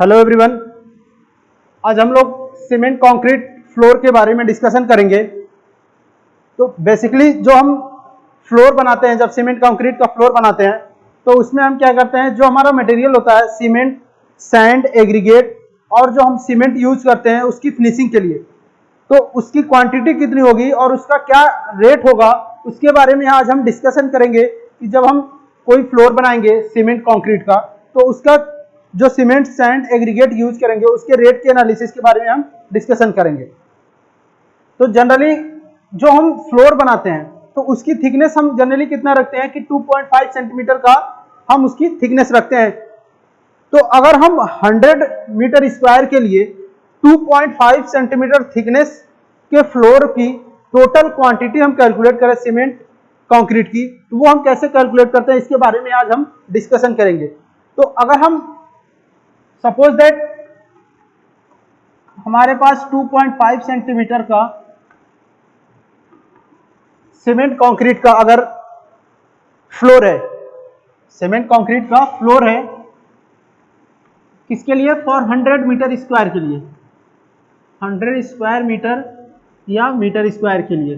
Hello everyone. आज हम लोग सीमेंट कंक्रीट फ्लोर के बारे में डिस्कशन करेंगे। तो बेसिकली जो हम फ्लोर बनाते हैं, जब सीमेंट कंक्रीट का फ्लोर बनाते हैं तो उसमें हम क्या करते हैं, जो हमारा मटेरियल होता है सीमेंट, सैंड, एग्रीगेट और जो हम सीमेंट यूज करते हैं उसकी फिनिशिंग के लिए, तो उसकी क्वांटिटी कितनी होगी और उसका क्या रेट होगा, उसके बारे में आज हम डिस्कशन करेंगे कि जब हम कोई फ्लोर बनाएंगे सीमेंट कंक्रीट का तो उसका जो सीमेंट, सैंड, एग्रीगेट यूज करेंगे उसके रेट के एनालिसिस के बारे में हम डिस्कशन करेंगे। तो जनरली जो हम फ्लोर बनाते हैं तो उसकी थिकनेस हम जनरली कितना रखते हैं कि 2.5 सेंटीमीटर का हम उसकी थिकनेस रखते हैं। तो अगर हम 100 मीटर स्क्वायर के लिए 2.5 सेंटीमीटर थिकनेस के फ्लोर की टोटल क्वांटिटी हम कैलकुलेट करें सीमेंट कंक्रीट की, तो वो हम कैसे कैलकुलेट करते हैं इसके बारे में आज हम डिस्कशन करेंगे। तो अगर हम सपोज दैट हमारे पास 2.5 सेंटीमीटर का सीमेंट कंक्रीट का अगर फ्लोर है, सीमेंट कंक्रीट का फ्लोर है किसके लिए, फॉर 100 मीटर स्क्वायर के लिए, 100 स्क्वायर मीटर या मीटर स्क्वायर के लिए,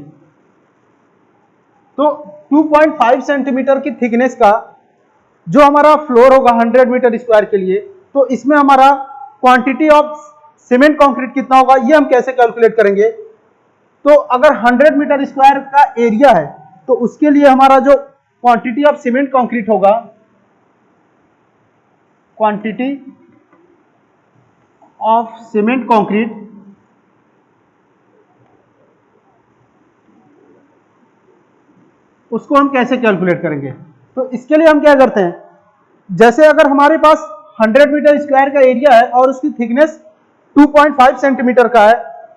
तो 2.5 सेंटीमीटर की थिकनेस का जो हमारा फ्लोर होगा 100 मीटर स्क्वायर के लिए, तो इसमें हमारा क्वांटिटी ऑफ सीमेंट कंक्रीट कितना होगा ये हम कैसे कैलकुलेट करेंगे। तो अगर 100 मीटर स्क्वायर का एरिया है तो उसके लिए हमारा जो क्वांटिटी ऑफ सीमेंट कंक्रीट होगा, क्वांटिटी ऑफ सीमेंट कंक्रीट उसको हम कैसे कैलकुलेट करेंगे। तो इसके लिए हम क्या करते हैं, जैसे अगर हमारे पास 100 मीटर स्क्वायर का एरिया है और उसकी थिकनेस 2.5 सेंटीमीटर का है,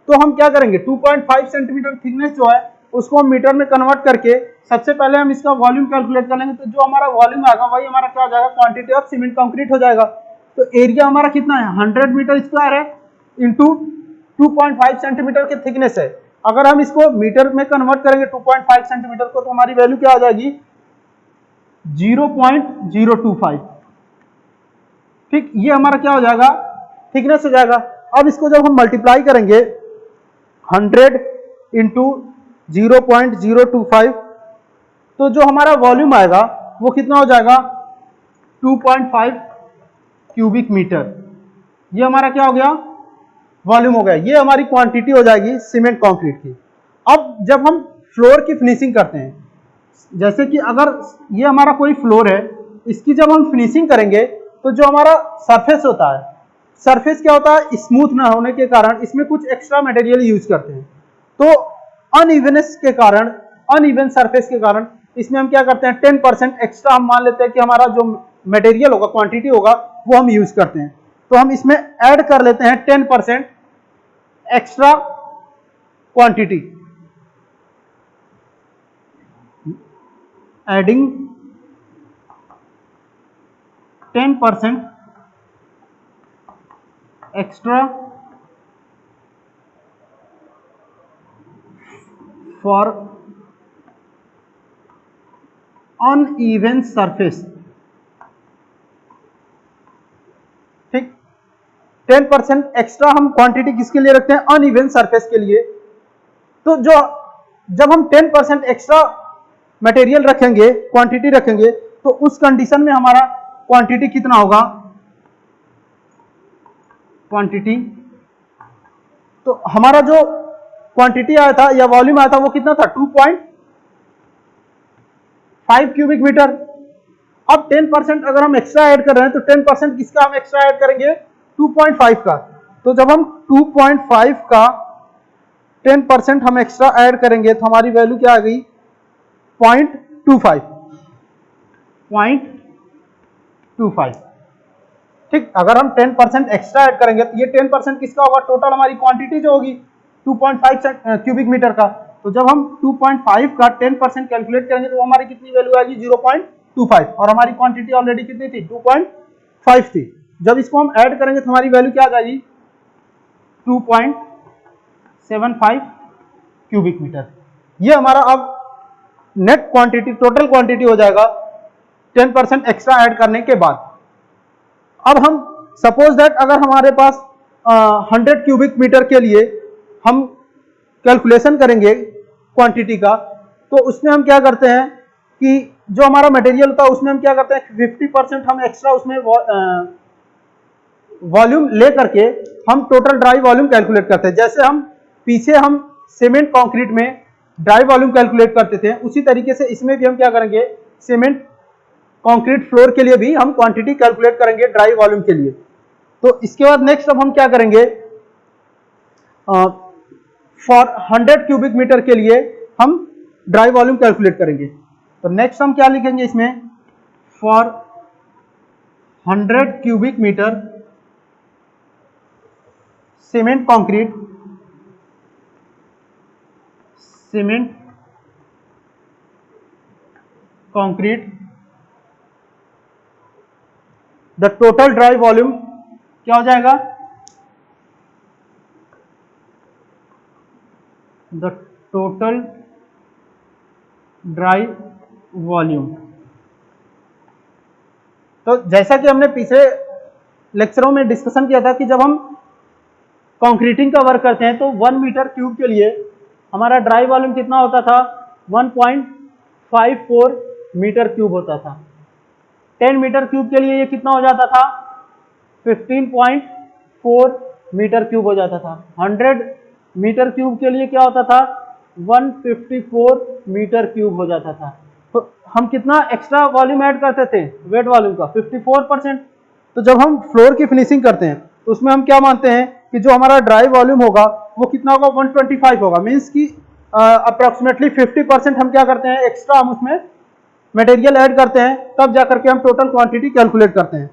तो हम क्या करेंगे 2.5 सेंटीमीटर थिकनेस जो है उसको हम मीटर में कन्वर्ट करके सबसे पहले हम इसका वॉल्यूम कैलकुलेट कर लेंगे। तो जो हमारा वॉल्यूम आएगा वही हमारा क्या हो जाएगा, क्वांटिटी ऑफ सीमेंट कंक्रीट हो जाएगा। तो एरिया हमारा कितना है, 100 मीटर स्क्वायर है इंटू 2.5 सेंटीमीटर की थिकनेस है। अगर हम इसको मीटर में कन्वर्ट करेंगे 2.5 सेंटीमीटर को, तो हमारी वैल्यू क्या हो जाएगी 0.025। ठीक, ये हमारा क्या हो जाएगा, थिकनेस हो जाएगा। अब इसको जब हम मल्टीप्लाई करेंगे 100 इंटू 0.025, तो जो हमारा वॉल्यूम आएगा वो कितना हो जाएगा 2.5 क्यूबिक मीटर। ये हमारा क्या हो गया, वॉल्यूम हो गया। ये हमारी क्वांटिटी हो जाएगी सीमेंट कंक्रीट की। अब जब हम फ्लोर की फिनिशिंग करते हैं, जैसे कि अगर ये हमारा कोई फ्लोर है, इसकी जब हम फिनिशिंग करेंगे तो जो हमारा सरफेस होता है, सरफेस क्या होता है, स्मूथ ना होने के कारण इसमें कुछ एक्स्ट्रा मटेरियल यूज करते हैं। तो अनइवनेस के कारण, अनइवन सरफेस के कारण इसमें हम क्या करते हैं 10% एक्स्ट्रा हम मान लेते हैं कि हमारा जो मटेरियल होगा, क्वांटिटी होगा, वो हम यूज करते हैं। तो हम इसमें ऐड कर लेते हैं 10% extra quantity, adding 10% extra for uneven surface. ठीक, 10% एक्स्ट्रा हम क्वांटिटी किसके लिए रखते हैं, अनइवन सरफेस के लिए। तो जो जब हम 10% एक्स्ट्रा मटेरियल रखेंगे, क्वांटिटी रखेंगे, तो उस कंडीशन में हमारा क्वांटिटी कितना होगा, क्वांटिटी, तो हमारा जो क्वांटिटी आया था या वॉल्यूम आया था वो कितना था 2.5 क्यूबिक मीटर। अब 10% अगर हम एक्स्ट्रा ऐड कर रहे हैं तो 10% किसका हम एक्स्ट्रा ऐड करेंगे, 2.5 का। तो जब हम 2.5 का 10% हम एक्स्ट्रा ऐड करेंगे तो हमारी वैल्यू क्या आ गई 0.25। ठीक, अगर हम 10% एक्स्ट्रा ऐड करेंगे तो ये 10% किसका होगा, टोटल हमारी क्वांटिटी जो होगी 2.5 क्यूबिक मीटर का। तो जब हम 2.5 का 10% कैलकुलेट करेंगे तो हमारी कितनी वैल्यू आएगी 0.25, और हमारी क्वांटिटी ऑलरेडी कितनी थी 2.5 थी। जब इसको हम ऐड करेंगे तो हमारी वैल्यू क्या आ जाएगी 2.75 क्यूबिक मीटर। ये हमारा अब नेट क्वांटिटी, टोटल क्वांटिटी हो जाएगा 10% एक्स्ट्रा ऐड करने के बाद। अब हम सपोज दैट अगर हमारे पास 100 क्यूबिक मीटर के लिए हम कैलकुलेशन करेंगे क्वांटिटी का, तो उसमें हम क्या करते हैं कि जो हमारा मटेरियल होता है उसमें हम क्या करते हैं 50% हम एक्स्ट्रा उसमें वॉल्यूम ले करके हम टोटल ड्राई वॉल्यूम कैलकुलेट करते हैं। जैसे हम पीछे हम सीमेंट कंक्रीट में ड्राई वॉल्यूम कैलकुलेट करते थे, उसी तरीके से इसमें भी हम क्या करेंगे, सीमेंट कंक्रीट फ्लोर के लिए भी हम क्वांटिटी कैलकुलेट करेंगे ड्राई वॉल्यूम के लिए। तो इसके बाद नेक्स्ट अब हम क्या करेंगे, फॉर 100 क्यूबिक मीटर के लिए हम ड्राई वॉल्यूम कैलकुलेट करेंगे। तो नेक्स्ट हम क्या लिखेंगे इसमें, for 100 cubic metre cement concrete the total dry volume क्या हो जाएगा, द टोटल ड्राई वॉल्यूम। तो जैसा कि हमने पिछले लेक्चरों में डिस्कशन किया था कि जब हम कंक्रीटिंग का वर्क करते हैं तो 1 मीटर क्यूब के लिए हमारा ड्राई वॉल्यूम कितना होता था, 1.54 मीटर क्यूब होता था। 10 मीटर क्यूब के लिए ये कितना हो जाता था, 15.4 मीटर क्यूब हो जाता था। 100 मीटर क्यूब के लिए क्या होता था, 154 मीटर क्यूब हो जाता था। तो हम कितना एक्स्ट्रा वॉल्यूम ऐड करते थे वेट वॉल्यूम का, 54%। तो जब हम फ्लोर की फिनिशिंग करते हैं तो उसमें हम क्या मानते हैं कि जो हमारा ड्राई वॉल्यूम होगा वो कितना होगा, 125 होगा। मीन्स कि अप्रोक्सीमेटली 50% हम क्या करते हैं, एक्स्ट्रा हम उसमें मटेरियल ऐड करते हैं, तब जाकर के हम टोटल क्वांटिटी कैलकुलेट करते हैं।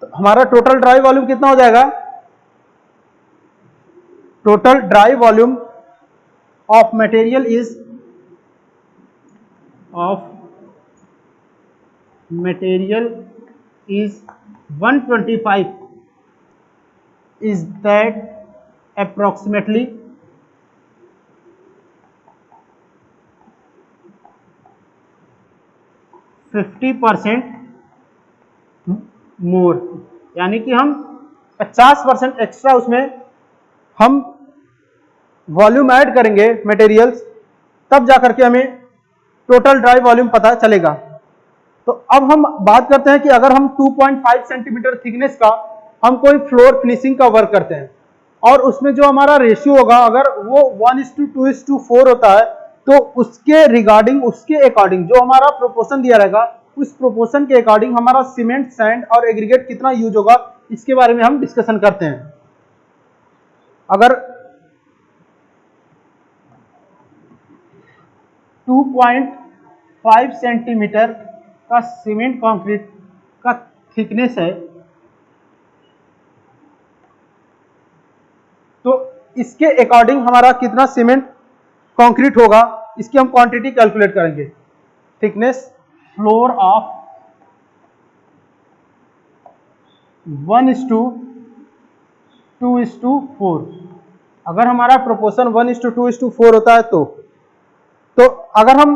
तो हमारा टोटल ड्राई वॉल्यूम कितना हो जाएगा, total dry volume of material is 125 is that approximately 50% मोर, यानी कि हम 50% एक्स्ट्रा उसमें हम वॉल्यूम ऐड करेंगे मटेरियल्स, तब जाकर के हमें टोटल ड्राई वॉल्यूम पता चलेगा। तो अब हम बात करते हैं कि अगर हम 2.5 सेंटीमीटर थिकनेस का हम कोई फ्लोर फिनिशिंग का वर्क करते हैं और उसमें जो हमारा रेशियो होगा अगर वो 1:2:4 होता है, तो उसके रिगार्डिंग, उसके अकॉर्डिंग जो हमारा प्रोपोर्शन दिया रहेगा उस प्रोपोर्शन के अकॉर्डिंग हमारा सीमेंट, सैंड और एग्रीगेट कितना यूज होगा, इसके बारे में हम डिस्कशन करते हैं। अगर 2.5 सेंटीमीटर का सीमेंट कंक्रीट का थिकनेस है, तो इसके अकॉर्डिंग हमारा कितना सीमेंट कंक्रीट होगा, इसकी हम क्वांटिटी कैलकुलेट करेंगे। Thickness floor of 1:2:4। अगर हमारा प्रोपोर्शन 1:2:4 होता है तो अगर हम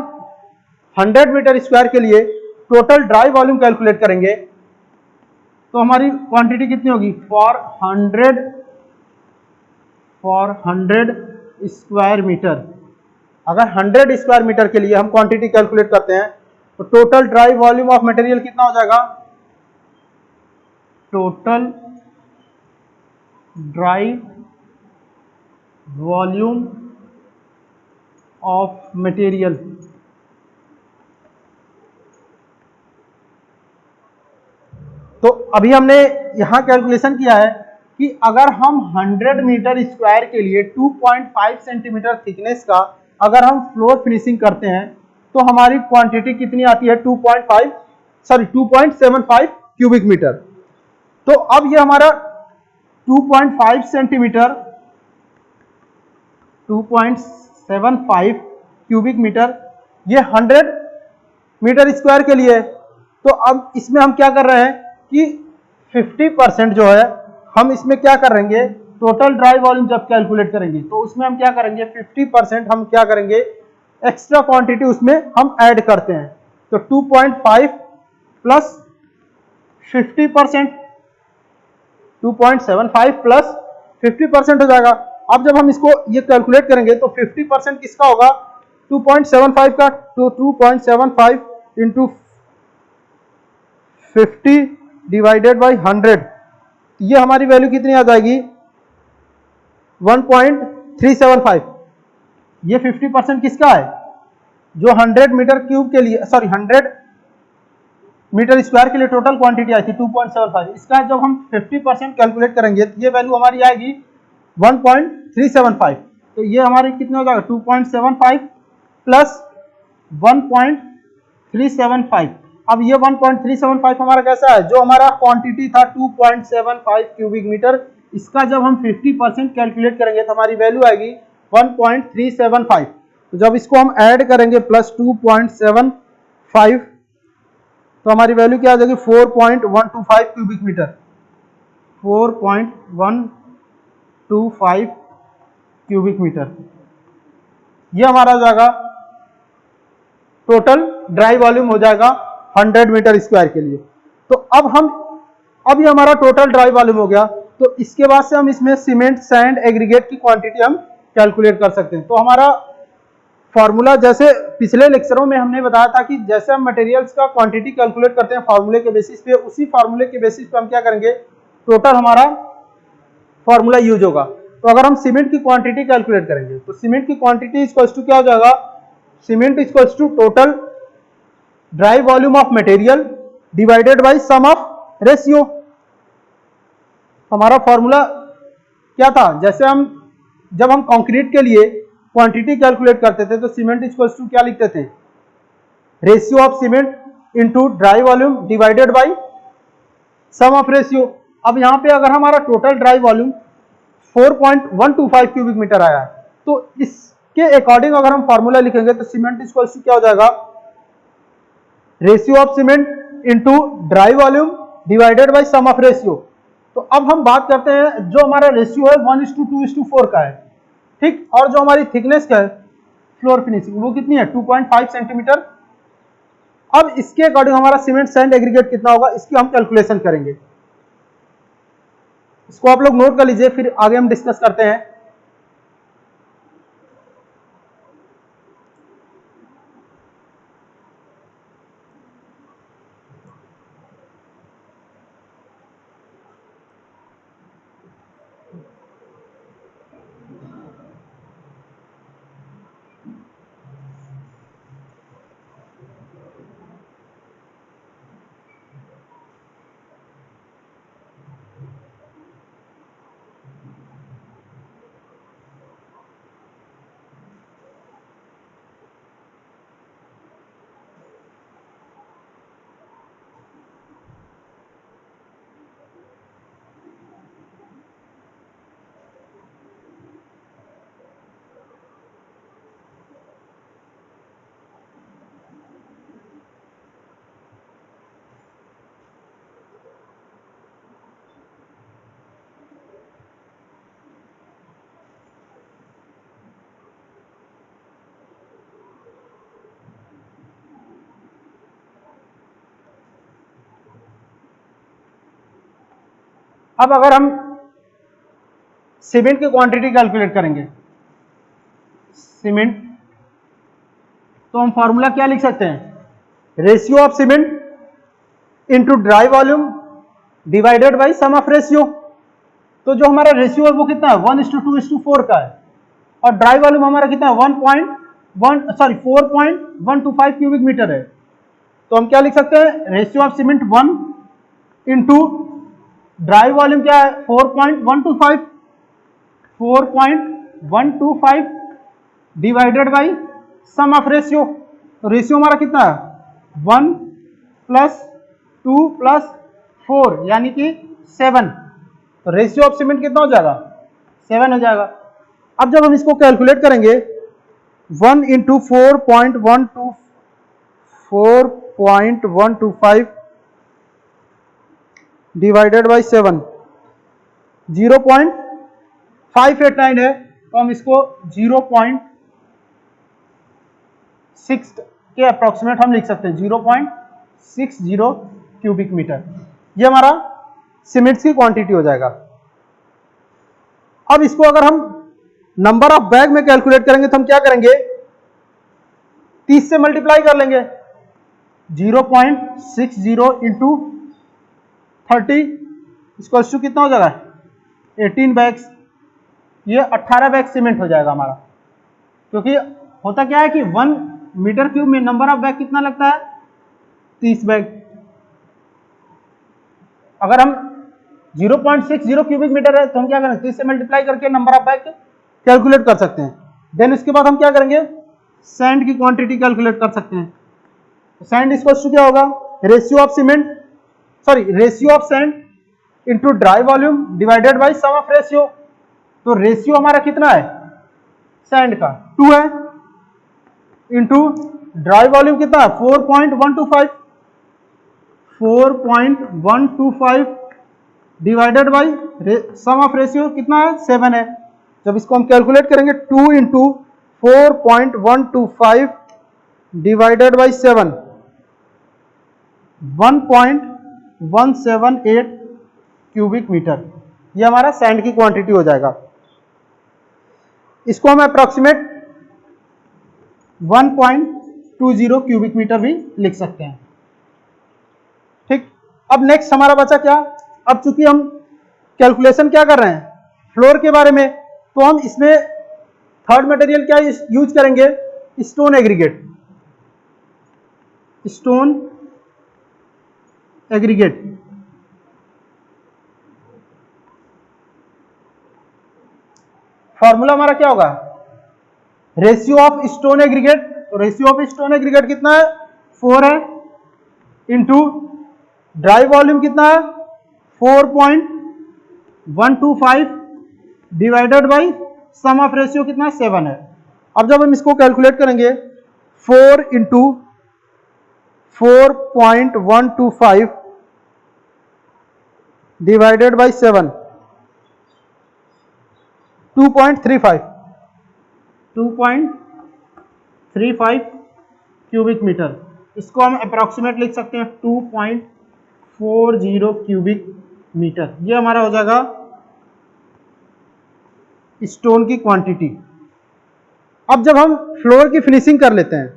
100 मीटर स्क्वायर के लिए टोटल ड्राई वॉल्यूम कैलकुलेट करेंगे तो हमारी क्वांटिटी कितनी होगी, फॉर 100 स्क्वायर मीटर। अगर 100 स्क्वायर मीटर के लिए हम क्वांटिटी कैलकुलेट करते हैं तो total dry volume of material कितना हो जाएगा, total dry volume of material तो अभी हमने यहां कैलकुलेशन किया है कि अगर हम 100 मीटर स्क्वायर के लिए 2.5 सेंटीमीटर थिकनेस का अगर हम फ्लोर फिनिशिंग करते हैं तो हमारी क्वांटिटी कितनी आती है, 2.75 क्यूबिक मीटर। तो अब ये हमारा 2.5 सेंटीमीटर 2.75 क्यूबिक मीटर ये 100 मीटर स्क्वायर के लिए है। तो अब इसमें हम क्या कर रहे हैं कि 50% जो है हम इसमें क्या करेंगे टोटल ड्राई वॉल्यूम जब कैलकुलेट करेंगे तो उसमें हम क्या करेंगे, 50% हम क्या करेंगे, एक्स्ट्रा क्वांटिटी उसमें हम ऐड करते हैं। तो 2.5 प्लस 50%, 2.75 प्लस 50% हो जाएगा। अब जब हम इसको ये कैलकुलेट करेंगे तो 50% किसका होगा, 2.75 का, तो 2.75 इंटू 50 डिवाइडेड बाई 100, ये हमारी वैल्यू कितनी आ जाएगी, 1.375। ये 50% किसका है, जो 100 मीटर क्यूब के लिए, सॉरी 100 मीटर स्क्वायर के लिए टोटल क्वांटिटी आई थी 2.75, इसका जब हम 50% कैलकुलेट करेंगे तो ये वैल्यू हमारी आएगी 1.375। तो ये हमारी कितना हो जाएगा, 2.75 प्लस 1.375। अब ये 1.375 हमारा कैसा है, जो हमारा क्वांटिटी था 2.75 क्यूबिक मीटर, इसका जब हम 50% कैलकुलेट करेंगे तो हमारी वैल्यू आएगी 1.375। तो जब इसको हम ऐड करेंगे प्लस 2.75 तो हमारी वैल्यू क्या आ जाएगी, 4.125 क्यूबिक मीटर, 4.125 क्यूबिक मीटर। ये हमारा हो जाएगा टोटल ड्राई वॉल्यूम हो जाएगा 100 मीटर स्क्वायर के लिए। तो अब ये हमारा टोटल ड्राई वॉल्यूम हो गया। तो इसके बाद से हम इसमें सीमेंट, सैंड, एग्रीगेट की क्वांटिटी हम कैलकुलेट कर सकते हैं। तो हमारा फॉर्मूला, जैसे पिछले लेक्चरों में हमने बताया था कि जैसे हम मटेरियल्स का क्वांटिटी कैलकुलेट करते हैं फॉर्मूले के बेसिस पे, उसी फॉर्मूले के बेसिस पे हम क्या करेंगे, टोटल हमारा फॉर्मूला यूज होगा। तो अगर हम सीमेंट की क्वांटिटी कैलकुलेट करेंगे तो सीमेंट की क्वांटिटी इक्वल्स टू क्या हो जाएगा, cement equals to total dry volume of material divided by sum of ratio. हमारा फॉर्मूला क्या था, जैसे जब हम कंक्रीट के लिए क्वांटिटी कैलकुलेट करते थे तो सीमेंट इक्वल्स टू क्या लिखते थे, ratio of cement into dry volume divided by sum of ratio. अब यहाँ पे अगर हमारा total dry volume 4.125 cubic metre आया है तो इसके अकॉर्डिंग अगर हम फॉर्मूला लिखेंगे तो सीमेंट इक्वल्स टू क्या हो जाएगा, ratio of cement into dry volume divided by sum of ratio. तो अब हम बात करते हैं, जो हमारा रेशियो है 1:2:4 का है, ठीक, और जो हमारी थिकनेस का है फ्लोर फिनिशिंग वो कितनी है, 2.5 सेंटीमीटर। अब इसके अकॉर्डिंग हमारा सीमेंट, सैंड, एग्रीगेट कितना होगा, इसकी हम कैलकुलेशन करेंगे। इसको आप लोग नोट कर लीजिए, फिर आगे हम डिस्कस करते हैं। अब अगर हम सीमेंट की क्वांटिटी कैलकुलेट करेंगे, सीमेंट, तो हम फॉर्मूला क्या लिख सकते हैं, ratio of cement into dry volume divided by sum of ratio. तो जो हमारा रेशियो है वो कितना है, 1:2:4 का है, और ड्राई वॉल्यूम हमारा कितना है, 4.125 क्यूबिक मीटर है। तो हम क्या लिख सकते हैं, ratio of cement 1 into dry volume क्या है, 4.125 divided by sum of ratio. तो रेशियो हमारा कितना है, 1 प्लस 2 प्लस 4 यानी कि 7। तो रेशियो ऑफ सीमेंट कितना हो जाएगा, 7 हो जाएगा। अब जब हम इसको कैलकुलेट करेंगे 1 इंटू 4.125 डिवाइडेड बाई 7, 0.7 589 है, तो हम इसको 0.6 के अप्रोक्सीमेट हम लिख सकते हैं, 0.60 क्यूबिक मीटर। ये हमारा सीमेंट्स की क्वांटिटी हो जाएगा। अब इसको अगर हम नंबर ऑफ बैग में कैलकुलेट करेंगे तो हम क्या करेंगे, 30 से मल्टीप्लाई कर लेंगे। 0.60 इंटू 30 इसको कितना हो जाएगा, 18 बैग्स। ये 18 बैग सीमेंट हो जाएगा हमारा, क्योंकि होता क्या है कि 1 मीटर क्यूब में नंबर ऑफ बैग कितना लगता है, 30 बैग। अगर हम 0.60 क्यूबिक मीटर है तो हम क्या करेंगे, 30 से मल्टीप्लाई करके नंबर ऑफ बैग कैलकुलेट कर सकते हैं। देन उसके बाद हम क्या करेंगे, सैंड की क्वांटिटी कैलकुलेट कर सकते हैं। सैंड इक्वल्स टू क्या होगा, ratio of cement, sorry ratio of sand into dry volume divided by sum of ratio. तो रेशियो हमारा कितना है सैंड का, 2 है, इनटू ड्राई वॉल्यूम कितना है, 4.125 divided by sum of ratio कितना है, 7 है। जब इसको हम कैलकुलेट करेंगे 2 into 4.125 divided by 7, 1.178 cubic metre, ये हमारा सैंड की क्वांटिटी हो जाएगा। इसको हम अप्रोक्सीमेट 1.20 क्यूबिक मीटर भी लिख सकते हैं। ठीक, अब नेक्स्ट हमारा बचा क्या, अब चूंकि हम कैलकुलेशन क्या कर रहे हैं फ्लोर के बारे में, तो हम इसमें थर्ड मटेरियल क्या यूज करेंगे, stone aggregate. Stone aggregate formula हमारा क्या होगा, रेशियो ऑफ स्टोन एग्रीगेट। तो रेशियो ऑफ स्टोन एग्रीगेट कितना है, 4 है, इंटू ड्राई वॉल्यूम कितना है, 4.125 divided by sum of ratio कितना है, 7 है। अब जब हम इसको कैलकुलेट करेंगे 4 into 4.125 divided by 7, 2.35 cubic metre. इसको हम अप्रोक्सीमेट लिख सकते हैं 2.40 क्यूबिक मीटर। ये हमारा हो जाएगा स्टोन की क्वांटिटी। अब जब हम फ्लोर की फिनिशिंग कर लेते हैं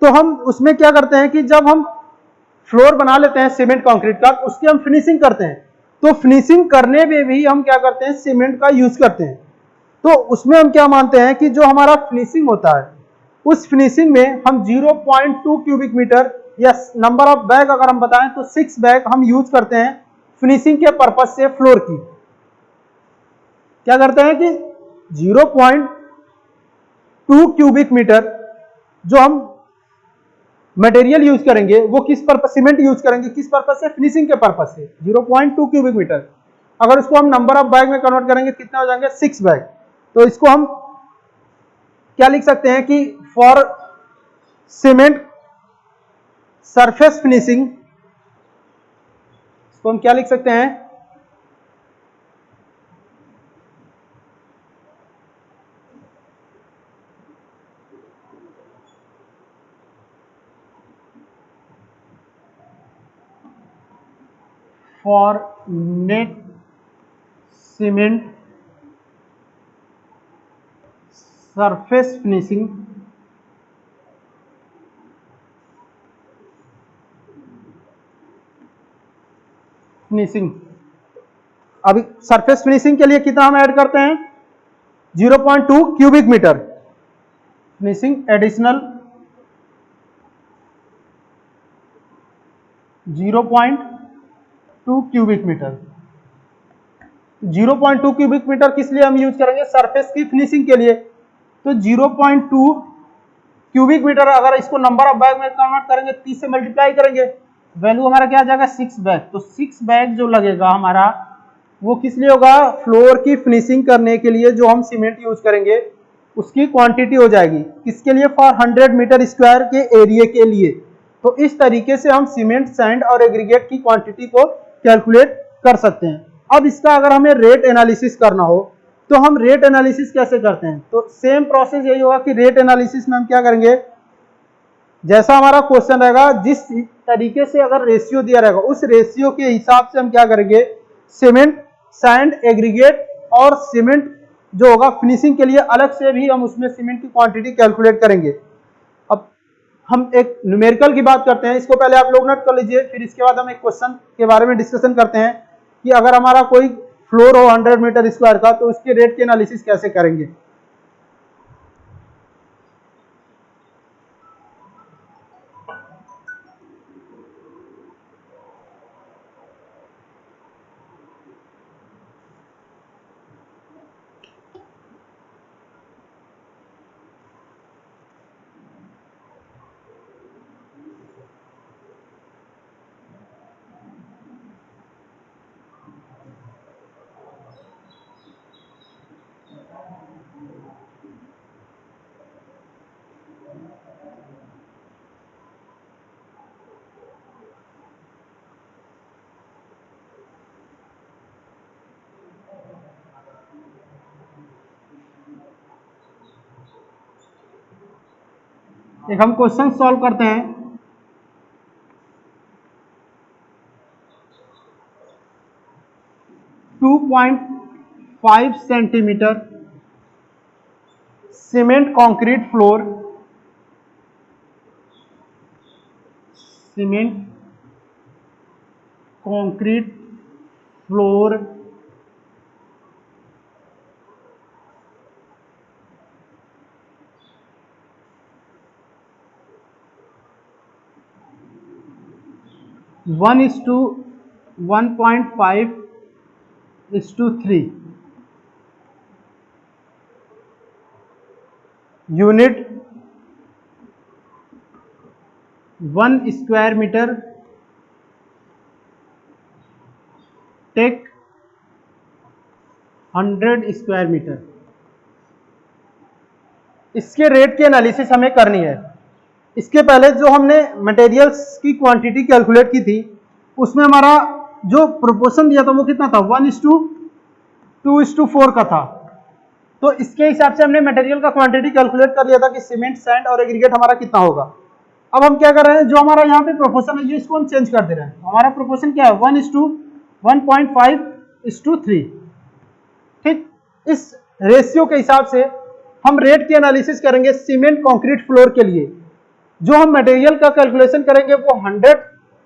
तो हम उसमें क्या करते हैं कि जब हम फ्लोर बना लेते हैं सीमेंट कंक्रीट का, उसकी हम फिनिशिंग करते हैं, तो फिनिशिंग करने में भी हम क्या करते हैं, सीमेंट का यूज करते हैं। तो उसमें हम क्या मानते हैं कि जो हमारा फिनिशिंग होता है उस फिनिशिंग में हम 0.2 क्यूबिक मीटर या नंबर ऑफ बैग अगर हम बताएं तो 6 बैग हम यूज करते हैं फिनिशिंग के पर्पज से। फ्लोर की क्या करते हैं कि 0.2 क्यूबिक मीटर जो हम मटेरियल यूज करेंगे वो किस पर्पज, सीमेंट यूज करेंगे किस पर्पज से, फिनिशिंग के पर्पज से। 0.2 क्यूबिक मीटर अगर इसको हम नंबर ऑफ बैग में कन्वर्ट करेंगे कितने हो जाएंगे, 6 बैग। तो इसको हम क्या लिख सकते हैं कि फॉर सीमेंट सरफेस फिनिशिंग, इसको हम क्या लिख सकते हैं, for net cement surface finishing अभी सरफेस फिनिशिंग के लिए कितना हम ऐड करते हैं, 0.2 cubic metre finishing additional 0.2 cubic metre. 0.2 cubic metre किस लिए हम यूज करेंगे, सरफेस की फिनिशिंग के लिए। तो 0.2 क्यूबिक मीटर अगर इसको नंबर ऑफ बैग में कन्वर्ट करेंगे 30 से मल्टीप्लाई करेंगे, वैल्यू हमारा क्या आ जाएगा, 6 बैग। तो 6 बैग जो लगेगा हमारा वो किस लिए होगा, फ्लोर की फिनिशिंग करने के लिए जो हम सीमेंट यूज करेंगे उसकी क्वांटिटी हो जाएगी। किसके लिए, फॉर 100 मीटर स्क्वायर के एरिया के लिए। तो इस तरीके से हम सीमेंट, सैंड और एग्रीगेट की क्वांटिटी को कैलकुलेट कर सकते हैं। अब इसका अगर हमें रेट एनालिसिस करना हो तो हम रेट एनालिसिस कैसे करते हैं? तो सेम प्रोसेस यही होगा कि रेट एनालिसिस में हम क्या करेंगे, जैसा हमारा क्वेश्चन रहेगा, जिस तरीके से अगर रेशियो दिया रहेगा उस रेशियो के हिसाब से हम क्या करेंगे, सीमेंट, सैंड, एग्रीगेट और सीमेंट जो होगा फिनिशिंग के लिए अलग से भी हम उसमें सीमेंट की क्वांटिटी कैलकुलेट करेंगे। अब हम एक न्यूमेरिकल की बात करते हैं, इसको पहले आप लोग नोट कर लीजिए, फिर इसके बाद हम एक क्वेश्चन के बारे में डिस्कशन करते हैं कि अगर हमारा कोई फ्लोर हो 100 मीटर स्क्वायर का तो उसके रेट की एनालिसिस कैसे करेंगे। एक हम क्वेश्चन सॉल्व करते हैं। To 2.5 centimetre cement concrete floor, cement concrete floor one is to 1.5:3 unit 1 square metre take 100 square metre. इसके रेट की एनालिसिस हमें करनी है। इसके पहले जो हमने मटेरियल्स की क्वांटिटी कैलकुलेट की थी उसमें हमारा जो प्रोपोर्शन दिया था वो कितना था, 1:2:4 का था। तो इसके हिसाब से हमने मटेरियल का क्वांटिटी कैलकुलेट कर लिया था कि सीमेंट, सैंड और एग्रीगेट हमारा कितना होगा। अब हम क्या कर रहे हैं, जो हमारा यहाँ पे प्रोपोर्शन है ये इसको हम चेंज कर दे रहे हैं। हमारा प्रोपोर्शन क्या है, 1:1.5:3। ठीक, इस रेशियो के हिसाब से हम रेट की एनालिसिस करेंगे सीमेंट कंक्रीट फ्लोर के लिए। जो हम मटेरियल का कैलकुलेशन करेंगे वो 100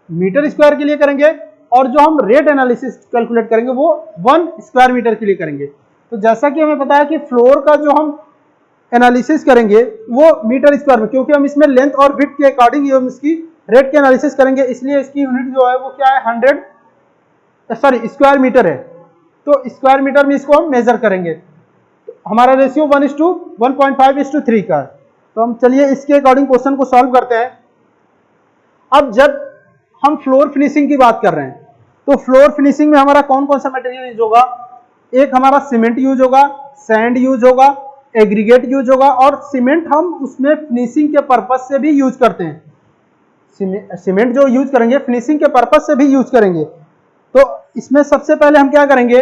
मीटर स्क्वायर के लिए करेंगे और जो हम रेट एनालिसिस कैलकुलेट करेंगे वो 1 स्क्वायर मीटर के लिए करेंगे। तो जैसा कि हमें पता है कि फ्लोर का जो हम एनालिसिस करेंगे वो मीटर स्क्वायर में, क्योंकि हम इसमें लेंथ और विड्थ के अकॉर्डिंग हम इसकी रेट की एनालिसिस करेंगे, इसलिए इसकी यूनिट जो है वो क्या है, 100 स्क्वायर मीटर है। तो स्क्वायर मीटर में इसको हम मेजर करेंगे। तो हमारा रेशियो 1:1.5:3 का है। तो हम चलिए इसके अकॉर्डिंग क्वेश्चन को सॉल्व करते हैं। अब जब हम फ्लोर फिनिशिंग की बात कर रहे हैं तो फ्लोर फिनिशिंग में हमारा कौन कौन सा मटेरियल यूज होगा, एक हमारा सीमेंट यूज होगा, सैंड यूज होगा, एग्रीगेट यूज होगा और सीमेंट हम उसमें फिनिशिंग के पर्पज से भी यूज करते हैं। सीमेंट जो यूज करेंगे फिनिशिंग के पर्पज से भी यूज करेंगे। तो इसमें सबसे पहले हम क्या करेंगे,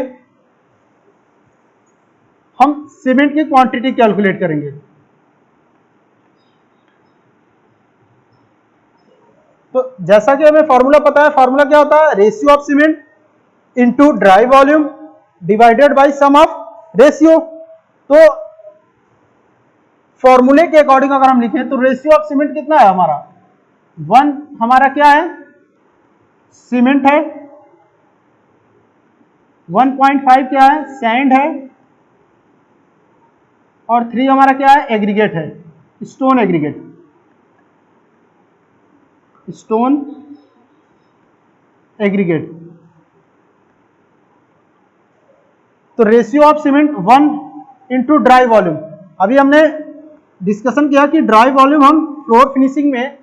हम सीमेंट की क्वांटिटी कैलकुलेट करेंगे। तो जैसा कि हमें फॉर्मूला पता है, फॉर्मूला क्या होता है, ratio of cement into dry volume divided by sum of ratio. तो फॉर्मूले के अकॉर्डिंग अगर हम लिखें तो रेशियो ऑफ सीमेंट कितना है हमारा, 1 हमारा क्या है, सीमेंट है, 1.5 क्या है, सैंड है और 3 हमारा क्या है, एग्रीगेट है, स्टोन एग्रीगेट, स्टोन एग्रीगेट। तो ratio of cement 1 into dry volume. अभी हमने डिस्कशन किया कि ड्राई वॉल्यूम हम फ्लोर फिनिशिंग में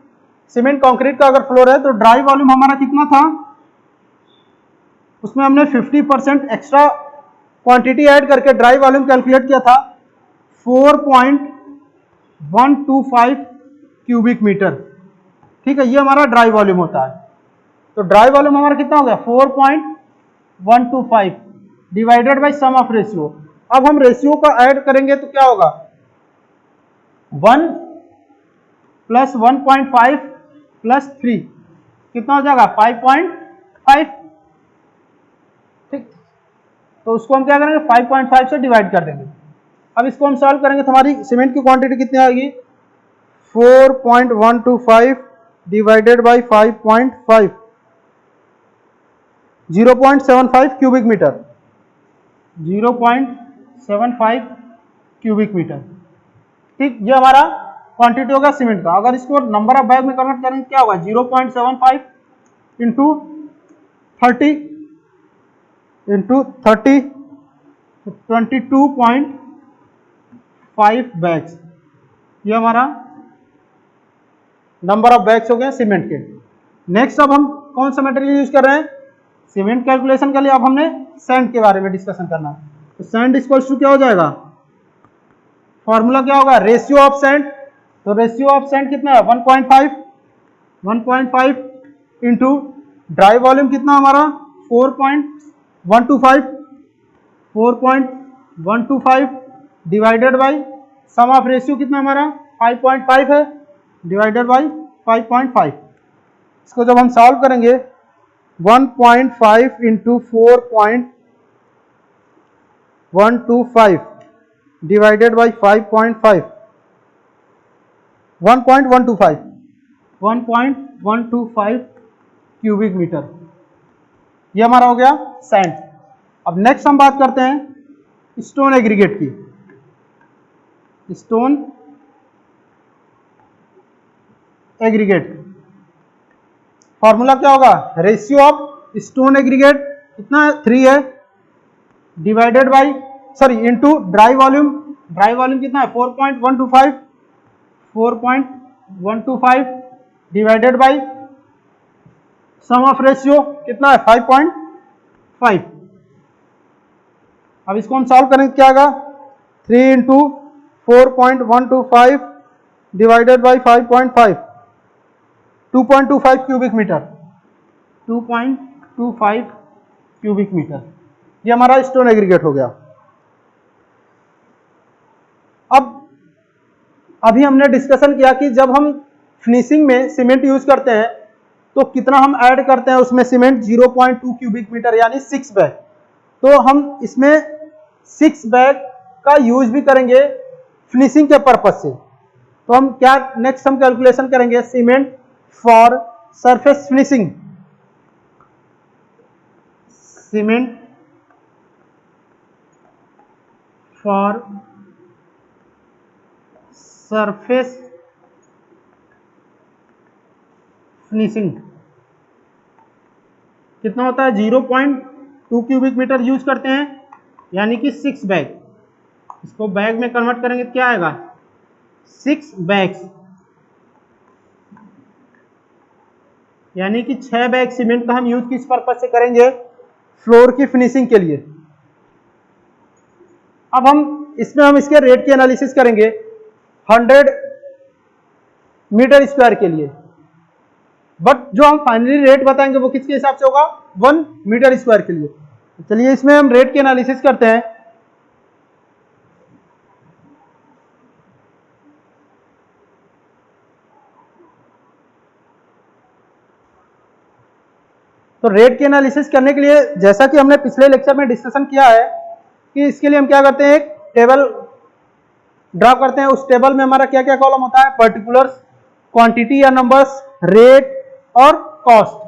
सीमेंट कंक्रीट का अगर फ्लोर है तो ड्राई वॉल्यूम हमारा कितना था, उसमें हमने 50% एक्स्ट्रा क्वांटिटी ऐड करके ड्राई वॉल्यूम कैलकुलेट किया था 4.125 क्यूबिक मीटर। ठीक है, ये हमारा ड्राई वॉल्यूम होता है। तो ड्राई वॉल्यूम हमारा कितना हो गया, 4.125 divided by sum of ratio. अब हम रेशियो का ऐड करेंगे तो क्या होगा, 1 + 1.5 + 3 कितना हो जाएगा 5.5। ठीक, तो उसको हम क्या करेंगे 5.5 से डिवाइड कर देंगे। अब इसको हम सॉल्व करेंगे तो हमारी सीमेंट की क्वांटिटी कितनी आएगी, 4.125 divided by 5.5, 0.75 cubic metre, 0.75 cubic metre. ठीक, ये हमारा क्वांटिटी होगा सीमेंट का। अगर इसको नंबर ऑफ बैग में कन्वर्ट करेंगे क्या होगा, 0.75 इंटू 30 इंटू 30 22.5 बैग्स, ये हमारा नंबर ऑफ बैग्स हो गए सीमेंट के। नेक्स्ट अब हम कौन सा मटेरियल यूज कर रहे हैं सीमेंट कैलकुलेशन के लिए, अब हमने सैंड के बारे में डिस्कशन करना है। तो सैंड इक्वल्स टू क्या हो जाएगा, फॉर्मूला क्या होगा, रेशियो ऑफ सैंड। तो रेशियो ऑफ सैंड कितना है 1.5 इंटू ड्राई वॉल्यूम कितना हमारा 4.125 divided by sum of ratio कितना हमारा 5.5 है, डिवाइडेड बाई 5.5। इसको जब हम सॉल्व करेंगे 1.5 into 4.125 divided by 5.5, 1.125 cubic metre, ये हमारा हो गया सैंड। अब नेक्स्ट हम बात करते हैं स्टोन एग्रीगेट की। स्टोन एग्रीगेट फॉर्मूला क्या होगा, रेशियो ऑफ स्टोन एग्रीगेट कितना है 3 है, divided by into dry volume, dry volume कितना है 4.125 divided by sum of ratio कितना है 5.5। अब इसको हम सॉल्व करेंगे क्या आएगा, 3 into 4.125 divided by 5.5, 2.25 cubic metre, 2.25 cubic metre, ये हमारा स्टोन एग्रीगेट हो गया। अब अभी हमने डिस्कशन किया कि जब हम फिनिशिंग में सीमेंट यूज करते हैं तो कितना हम ऐड करते हैं उसमें सीमेंट 0.2 क्यूबिक मीटर यानी 6 बैग। तो हम इसमें 6 बैग का यूज भी करेंगे फिनिशिंग के पर्पज से। तो हम क्या नेक्स्ट हम कैलकुलेशन करेंगे cement for surface finishing, cement for surface finishing कितना होता है 0.2 क्यूबिक मीटर यूज करते हैं यानी कि 6 बैग। इसको बैग में कन्वर्ट करेंगे तो क्या आएगा 6 बैग्स, यानी कि 6 बैग सीमेंट का हम यूज किस पर्पज से करेंगे, फ्लोर की फिनिशिंग के लिए। अब हम इसके रेट की एनालिसिस करेंगे 100 मीटर स्क्वायर के लिए, बट जो हम फाइनली रेट बताएंगे वो किसके हिसाब से होगा 1 मीटर स्क्वायर के लिए। चलिए इसमें हम रेट की एनालिसिस करते हैं। तो रेट की एनालिसिस करने के लिए जैसा कि हमने पिछले लेक्चर में डिस्कशन किया है कि इसके लिए हम क्या करते हैं, एक टेबल ड्रा करते हैं। उस टेबल में हमारा क्या क्या कॉलम होता है, पर्टिकुलर्स, क्वांटिटी या नंबर्स, रेट और कॉस्ट।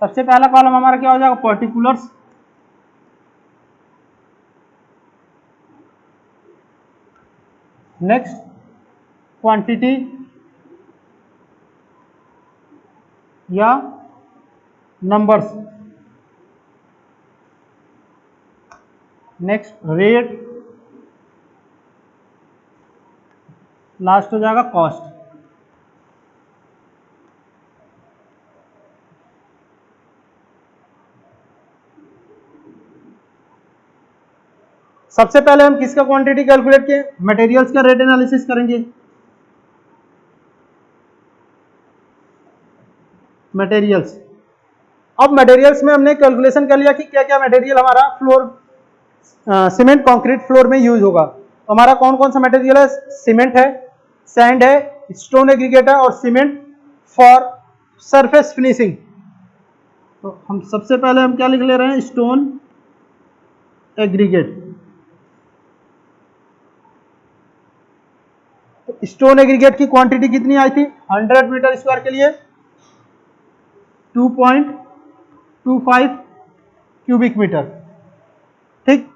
सबसे पहला कॉलम हमारा क्या हो जाएगा, पर्टिकुलर्स। नेक्स्ट क्वांटिटी या नंबर्स, नेक्स्ट रेट, लास्ट हो जाएगा कॉस्ट। सबसे पहले हम किसका क्वांटिटी कैलकुलेट किए, मटेरियल्स का रेट एनालिसिस करेंगे। मटेरियल्स, अब मटेरियल्स में हमने कैलकुलेशन कर लिया कि क्या क्या मटेरियल हमारा फ्लोर सीमेंट कंक्रीट फ्लोर में यूज होगा। तो हमारा कौन कौन सा मटेरियल है, सीमेंट है, सैंड है, स्टोन एग्रीगेट है और सीमेंट फॉर सरफेस फिनिशिंग। तो हम सबसे पहले हम क्या लिख ले रहे हैं, स्टोन एग्रीगेट। तो स्टोन एग्रीगेट की क्वांटिटी कितनी आई थी, 100 मीटर स्क्वायर के लिए 2.25 क्यूबिक मीटर। ठीक,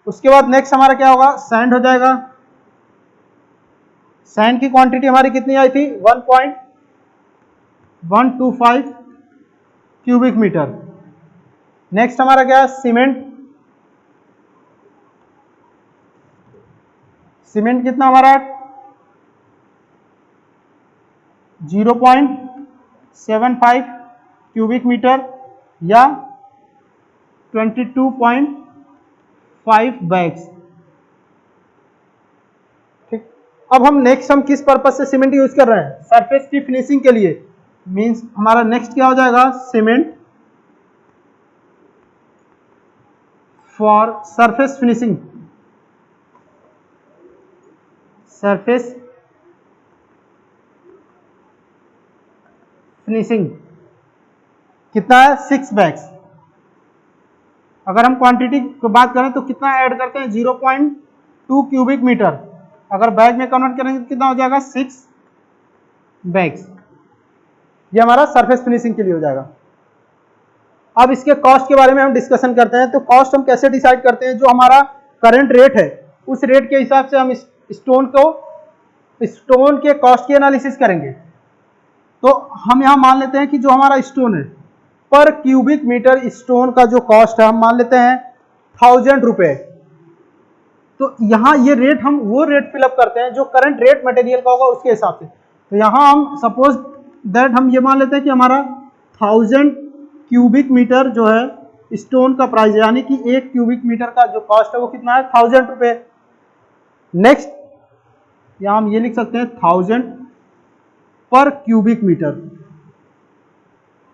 उसके बाद नेक्स्ट हमारा क्या होगा, सैंड हो जाएगा। सैंड की क्वांटिटी हमारी कितनी आई थी, 1.125 क्यूबिक मीटर। नेक्स्ट हमारा क्या है, सीमेंट। सीमेंट कितना हमारा 0.75 क्यूबिक मीटर या 22.5 बैग्स। ठीक, अब हम नेक्स्ट हम किस पर्पज से सीमेंट यूज कर रहे हैं, सरफेस की फिनिशिंग के लिए। मींस हमारा नेक्स्ट क्या हो जाएगा, cement for surface finishing. Surface finishing कितना है, 6 बैग्स। अगर हम क्वांटिटी की बात करें तो कितना ऐड करते हैं, 0.2 क्यूबिक मीटर। अगर बैग में कन्वर्ट करेंगे तो कितना हो जाएगा, 6 बैग्स। ये हमारा सरफेस फिनिशिंग के लिए हो जाएगा। अब इसके कॉस्ट के बारे में हम डिस्कशन करते हैं। तो कॉस्ट हम कैसे डिसाइड करते हैं, जो हमारा करंट रेट है उस रेट के हिसाब से हम स्टोन के कॉस्ट की एनालिसिस करेंगे। तो हम यहां मान लेते हैं कि जो हमारा स्टोन है, पर क्यूबिक मीटर स्टोन का जो कॉस्ट है हम मान लेते हैं 1000 रुपए। तो यहां ये रेट हम वो रेट फिलअप करते हैं जो करंट रेट मटेरियल का होगा उसके हिसाब से। तो यहां हम सपोज दैट हम ये मान लेते हैं कि हमारा 1000 क्यूबिक मीटर जो है स्टोन का प्राइस है, यानी कि 1 क्यूबिक मीटर का जो कॉस्ट है वो कितना है, 1000 रुपए। नेक्स्ट यहां हम ये लिख सकते हैं 1000 पर क्यूबिक मीटर।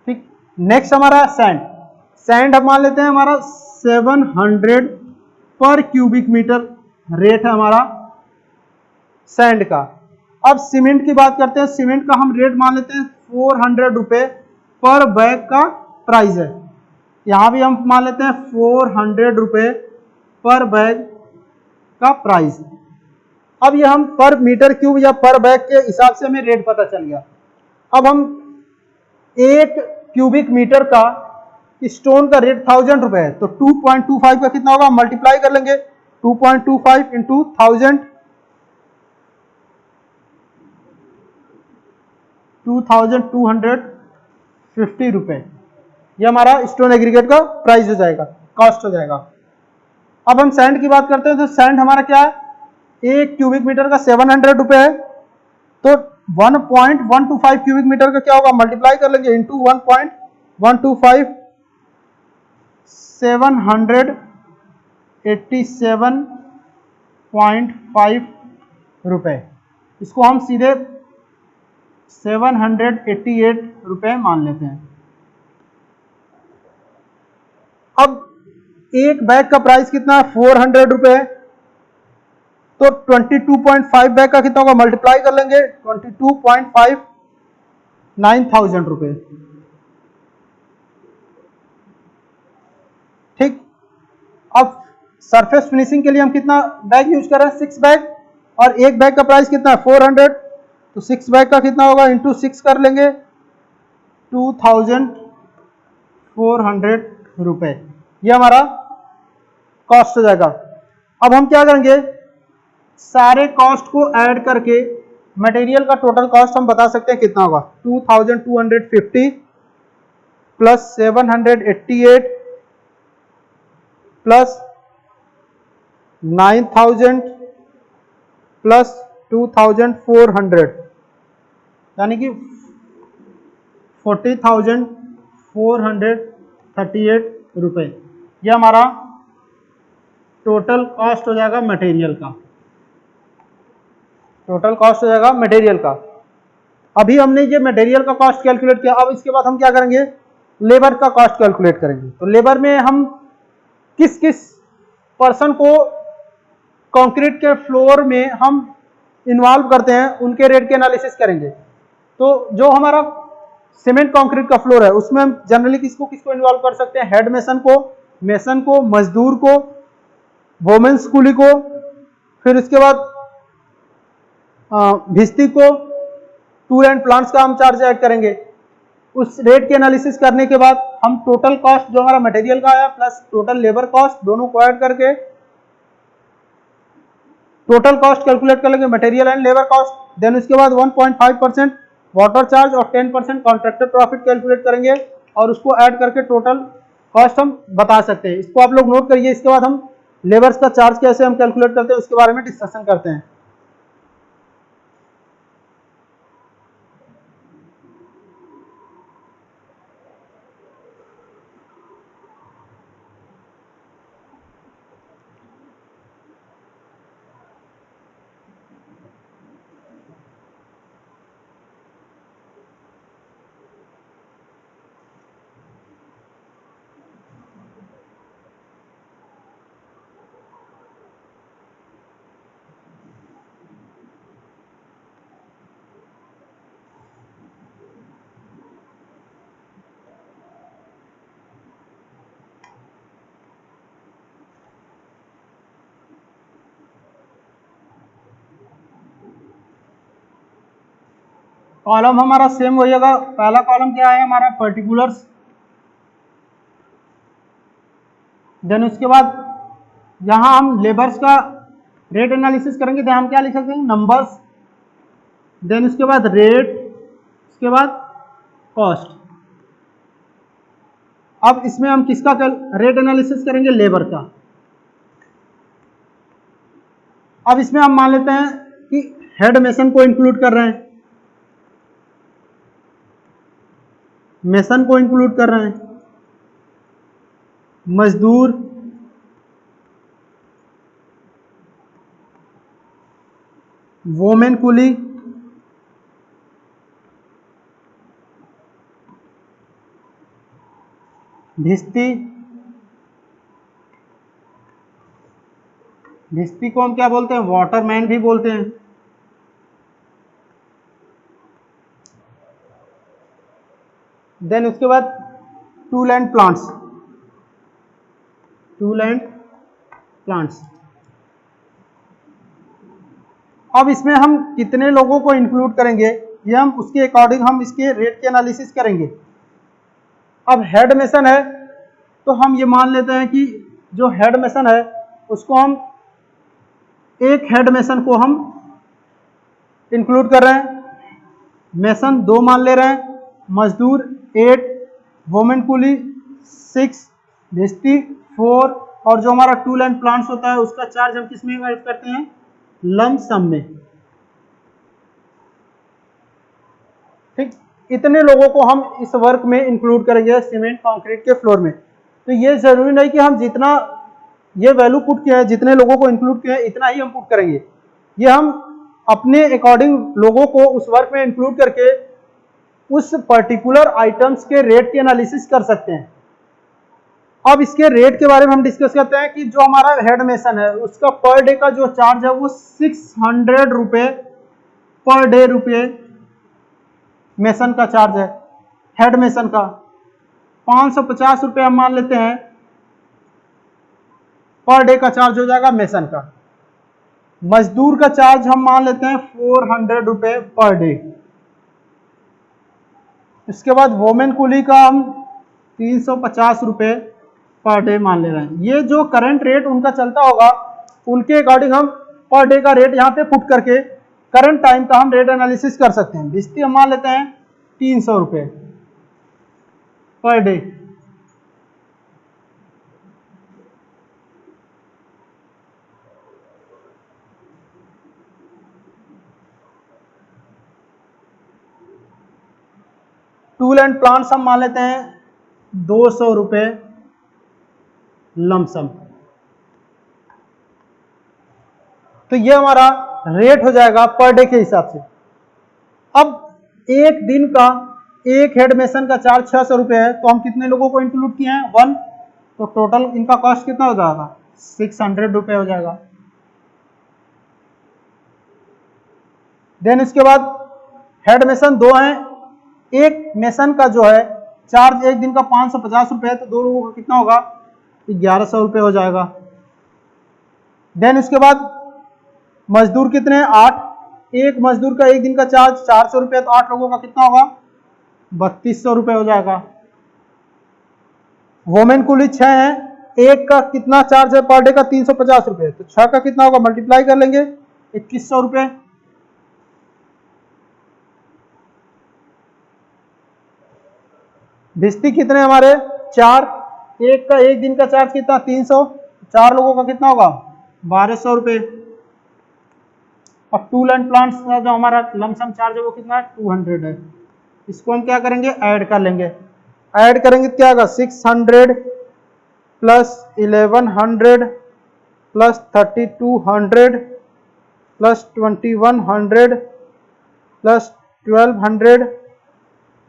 ठीक, नेक्स्ट हमारा सैंड। सैंड हम मान लेते हैं हमारा 700 पर क्यूबिक मीटर रेट है हमारा सैंड का। अब सीमेंट की बात करते हैं। सीमेंट का हम रेट मान लेते हैं 400 रुपए पर बैग का प्राइस है। यहां भी हम मान लेते हैं 400 रुपए पर बैग का प्राइस। अब ये हम पर मीटर क्यूब या पर बैग के हिसाब से हमें रेट पता चल गया। अब हम 1 क्यूबिक मीटर का स्टोन का रेट 1000 रुपए है, तो 2.25 का कितना होगा, मल्टीप्लाई कर लेंगे 2.25 इंटू 1000, 2250 रुपए। ये हमारा स्टोन एग्रीगेट का प्राइस हो जाएगा, कॉस्ट हो जाएगा। अब हम सैंड की बात करते हैं। तो सैंड हमारा क्या है, 1 क्यूबिक मीटर का 700 रुपए है, तो 1.125 क्यूबिक मीटर का क्या होगा, मल्टीप्लाई कर लेंगे इंटू 1.125, 787.5 रुपए। इसको हम सीधे 788 रुपए मान लेते हैं। अब एक बैग का प्राइस कितना है, 400 रुपए, तो 22.5 बैग का कितना होगा, मल्टीप्लाई कर लेंगे 22.5, 9000 रुपए। ठीक, अब सरफेस फिनिशिंग के लिए हम कितना बैग यूज कर रहे हैं, 6 बैग, और एक बैग का प्राइस कितना है 400, तो 6 बैग का कितना होगा, इंटू 6 कर लेंगे 2400 रुपए। ये हमारा कॉस्ट हो जाएगा। अब हम क्या करेंगे, सारे कॉस्ट को ऐड करके मटेरियल का टोटल कॉस्ट हम बता सकते हैं कितना होगा, 2250 प्लस 788 प्लस 9000 प्लस 2400, यानी कि 40,438 रुपए। यह हमारा टोटल कॉस्ट हो जाएगा मटेरियल का, टोटल कॉस्ट हो जाएगा मटेरियल का। अभी हमने ये मटेरियल का कॉस्ट कैलकुलेट किया। अब इसके बाद हम क्या करेंगे, लेबर का कॉस्ट कैलकुलेट करेंगे। तो लेबर में हम किस किस पर्सन को कंक्रीट के फ्लोर में हम इन्वॉल्व करते हैं उनके रेट के एनालिसिस करेंगे। तो जो हमारा सीमेंट कंक्रीट का फ्लोर है उसमें हम जनरली किसको किसको इन्वॉल्व कर सकते हैं, हेड मेसन को, मजदूर को, वोमेन्स कूली को, फिर उसके बाद भिस्ती को, टूल एंड प्लांट्स का हम चार्ज ऐड करेंगे। उस रेट के एनालिसिस करने के बाद हम टोटल कॉस्ट जो हमारा मटेरियल का आया प्लस टोटल लेबर कॉस्ट दोनों को ऐड करके टोटल कॉस्ट कैलकुलेट कर लेंगे, material and labour cost. Then उसके बाद 1.5% वाटर चार्ज और 10% कॉन्ट्रैक्टर प्रॉफिट कैलकुलेट करेंगे और उसको ऐड करके टोटल कॉस्ट हम बता सकते हैं। इसको आप लोग नोट करिए। इसके बाद हम लेबर्स का चार्ज कैसे हम कैलकुलेट करते हैं उसके बारे में डिस्कशन करते हैं। कॉलम हमारा सेम वही होगा। पहला कॉलम क्या है हमारा, पर्टिकुलर्स। देन उसके बाद यहां हम लेबर्स का रेट एनालिसिस करेंगे। देन हम क्या लिख सकते हैं, नंबर्स। देन उसके बाद रेट, उसके बाद कॉस्ट। अब इसमें हम किसका रेट एनालिसिस करेंगे, लेबर का। अब इसमें हम मान लेते हैं कि हेड मेसन को इंक्लूड कर रहे हैं, मेसन को इंक्लूड कर रहे हैं, मजदूर, वोमेन कुली, भिस्ती। भिस्ती को हम क्या बोलते हैं, वाटरमैन भी बोलते हैं। देन उसके बाद tool and plants, tool and plants. अब इसमें हम कितने लोगों को इंक्लूड करेंगे ये हम उसके अकॉर्डिंग हम इसके रेट के एनालिसिस करेंगे। अब हेड मेसन है तो हम ये मान लेते हैं कि जो हेड मेसन है उसको हम एक हेड मेसन को हम इंक्लूड कर रहे हैं, मेसन 2 मान ले रहे हैं, मजदूर 8, वोमेन कुली 6, भिस्ती 4 और जो हमारा टूल एंड प्लांट्स होता है उसका चार्ज हम किस में ऐड करते हैं, लम सम में। ठीक, इतने लोगों को हम इस वर्क में इंक्लूड करेंगे सीमेंट कंक्रीट के फ्लोर में। तो ये जरूरी नहीं कि हम जितना ये वैल्यू पुट किया है, जितने लोगों को इंक्लूड किया है इतना ही हम पुट करेंगे। ये हम अपने अकॉर्डिंग लोगों को उस वर्क में इंक्लूड करके उस पर्टिकुलर आइटम्स के रेट की एनालिसिस कर सकते हैं। अब इसके रेट के बारे में हम डिस्कस करते हैं कि जो हमारा हेड मेसन है उसका पर डे का जो चार्ज है वो 600 रुपये पर डे रुपये मेसन का चार्ज है। हेड मेसन का 550 रुपये हम मान लेते हैं पर डे का चार्ज हो जाएगा मेसन का। मजदूर का चार्ज हम मान लेते हैं 400 रुपये पर डे। इसके बाद वोमेन कुली का हम 350 रुपये पर डे मान ले रहे हैं। ये जो करंट रेट उनका चलता होगा उनके अकॉर्डिंग हम पर डे का रेट यहाँ पे पुट करके करंट टाइम का हम रेट एनालिसिस कर सकते हैं। भिस्ती हम मान लेते हैं 300 रुपये per day. Tool and plants हम मान लेते हैं 200 रुपये लमसम। तो ये हमारा रेट हो जाएगा पर डे के हिसाब से। अब एक दिन का एक हेड मेसन का चार्ज 600 रुपये है, तो हम कितने लोगों को इंक्लूड किए हैं? 1। तो टोटल इनका कॉस्ट कितना हो जाएगा? 600 रुपये हो जाएगा। देन इसके बाद हेड मेसन 2 हैं, एक मेसन का जो है चार्ज एक दिन का 550 रुपये है, तो 2 लोगों का कितना होगा? 1100 रुपये हो जाएगा। देन इसके बाद मजदूर कितने हैं? 8। एक मजदूर का एक दिन का चार्ज 400 रुपये, तो 8 लोगों का कितना होगा? 3200 रुपये हो जाएगा। वोमेन कुल 6 हैं, एक का कितना चार्ज है पर डे का? 350 रुपये, तो 6 का कितना होगा? मल्टीप्लाई कर लेंगे, 2100 रुपये। भिस्ती कितने हमारे? 4। एक का एक दिन का चार्ज कितना? 300, 4 लोगों का कितना होगा? 1200 रुपये। और टूल एंड प्लांट्स का जो हमारा लमसम चार्ज है वो कितना है? 200 है। इसको हम क्या करेंगे? ऐड कर लेंगे। ऐड करेंगे क्या होगा? 600 plus 1100 plus 3200 plus 2100 plus 1200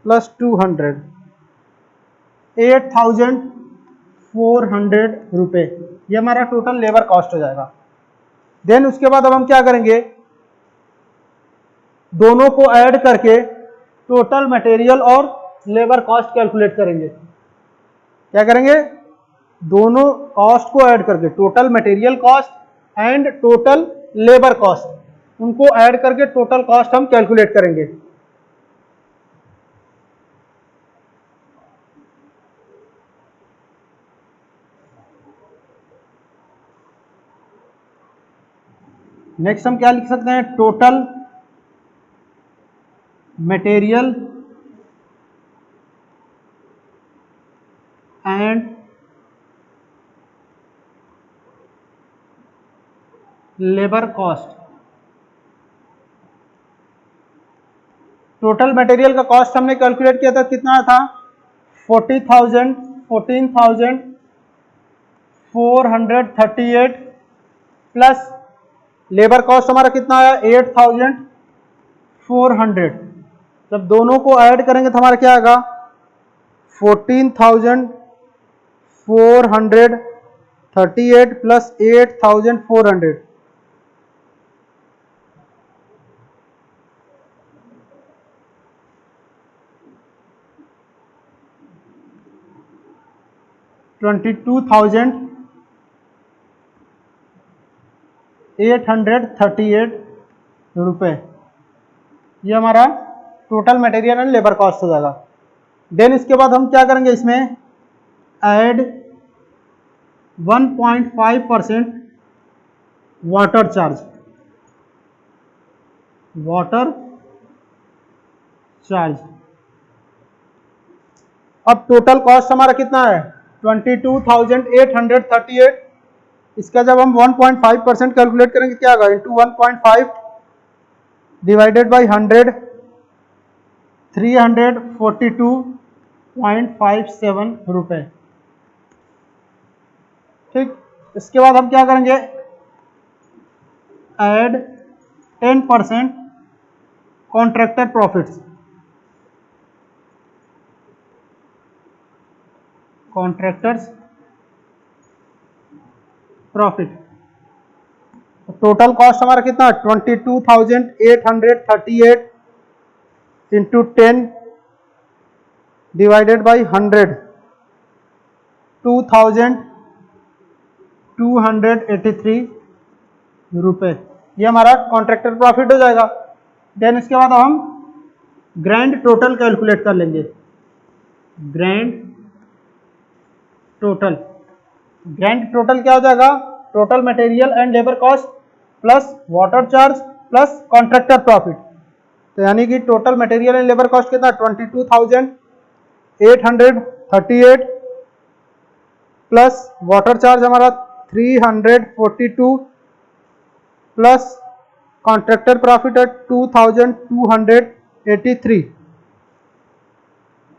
plus 200, 8400 रुपये। ये हमारा टोटल लेबर कॉस्ट हो जाएगा। देन उसके बाद अब हम क्या करेंगे? दोनों को ऐड करके टोटल मटेरियल और लेबर कॉस्ट कैलकुलेट करेंगे। क्या करेंगे? दोनों कॉस्ट को ऐड करके total material cost and total labour cost, उनको ऐड करके टोटल कॉस्ट हम कैलकुलेट करेंगे। नेक्स्ट हम क्या लिख सकते हैं? Total material and labour cost. Total material का कॉस्ट हमने कैलकुलेट किया था, कितना था? 14,438 प्लस लेबर कॉस्ट हमारा कितना आया? 8,400। जब दोनों को ऐड करेंगे तो हमारा क्या आएगा? 14,438 प्लस 8,400, 22,838 रुपये। ये हमारा total material and labour cost हो जाएगा। देन इसके बाद हम क्या करेंगे? इसमें add 1.5% water charge. Water charge. अब टोटल कॉस्ट हमारा कितना है? 22,838। इसका जब हम 1.5% कैलकुलेट करेंगे क्या होगा? इंटू 1.5 डिवाइडेड बाई 100, 342.57 रुपये। ठीक, इसके बाद हम क्या करेंगे? Add 10% contractor profits. Contractors profit. Total cost हमारा कितना? 22,838 इंटू 10 डिवाइडेड बाई 100, 2,283 रुपये। ये हमारा कॉन्ट्रैक्टर प्रॉफिट हो जाएगा। देन इसके बाद हम ग्रैंड टोटल कैलकुलेट कर लेंगे। Grand total. ग्रैंड टोटल क्या हो जाएगा? Total material and labour cost plus water charge plus contractor profit. तो यानी कि total material and labour cost कितना? 22,838 प्लस वाटर चार्ज हमारा 342 प्लस कॉन्ट्रैक्टर प्रॉफिट है 2,283,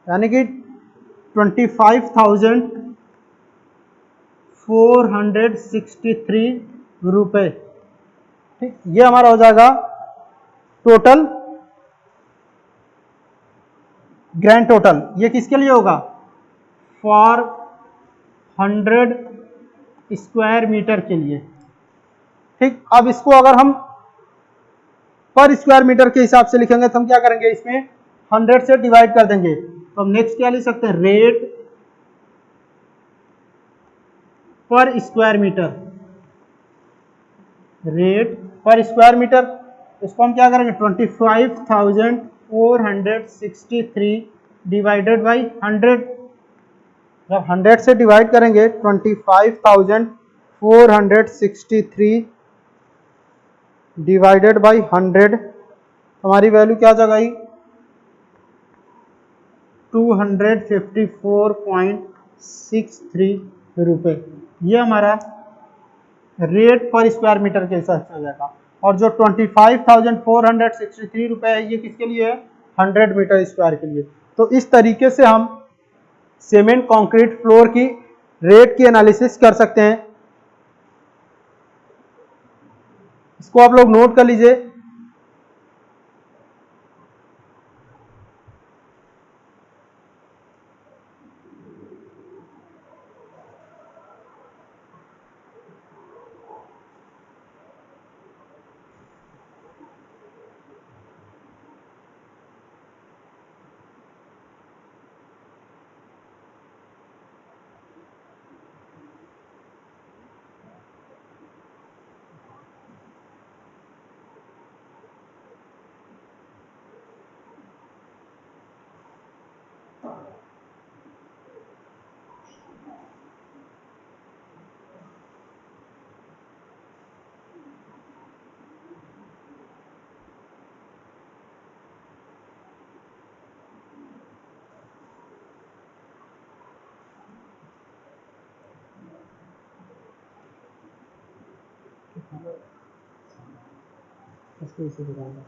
यानी कि 25,463 रुपये। ठीक, ये हमारा हो जाएगा टोटल ग्रैंड टोटल ये किसके लिए होगा? फॉर 100 स्क्वायर मीटर के लिए। ठीक, अब इसको अगर हम पर स्क्वायर मीटर के हिसाब से लिखेंगे तो हम क्या करेंगे, इसमें 100 से डिवाइड कर देंगे। तो हम नेक्स्ट क्या लिख सकते हैं, रेट पर स्क्वायर मीटर, रेट पर स्क्वायर मीटर। इसको हम क्या करेंगे, 25,463 डिवाइडेड बाई 100। जब 100 से डिवाइड करेंगे 25,463 डिवाइडेड बाई 100, हमारी वैल्यू क्या जगाई, 254.63 रुपये। ये हमारा रेट पर स्क्वायर मीटर के हिसाब से हो जाएगा। और जो 25,463 रुपये है ये किसके लिए है, 100 मीटर स्क्वायर के लिए। तो इस तरीके से हम सीमेंट कंक्रीट फ्लोर की रेट की एनालिसिस कर सकते हैं। इसको आप लोग नोट कर लीजिए। इसको इसे दिखाऊंगा।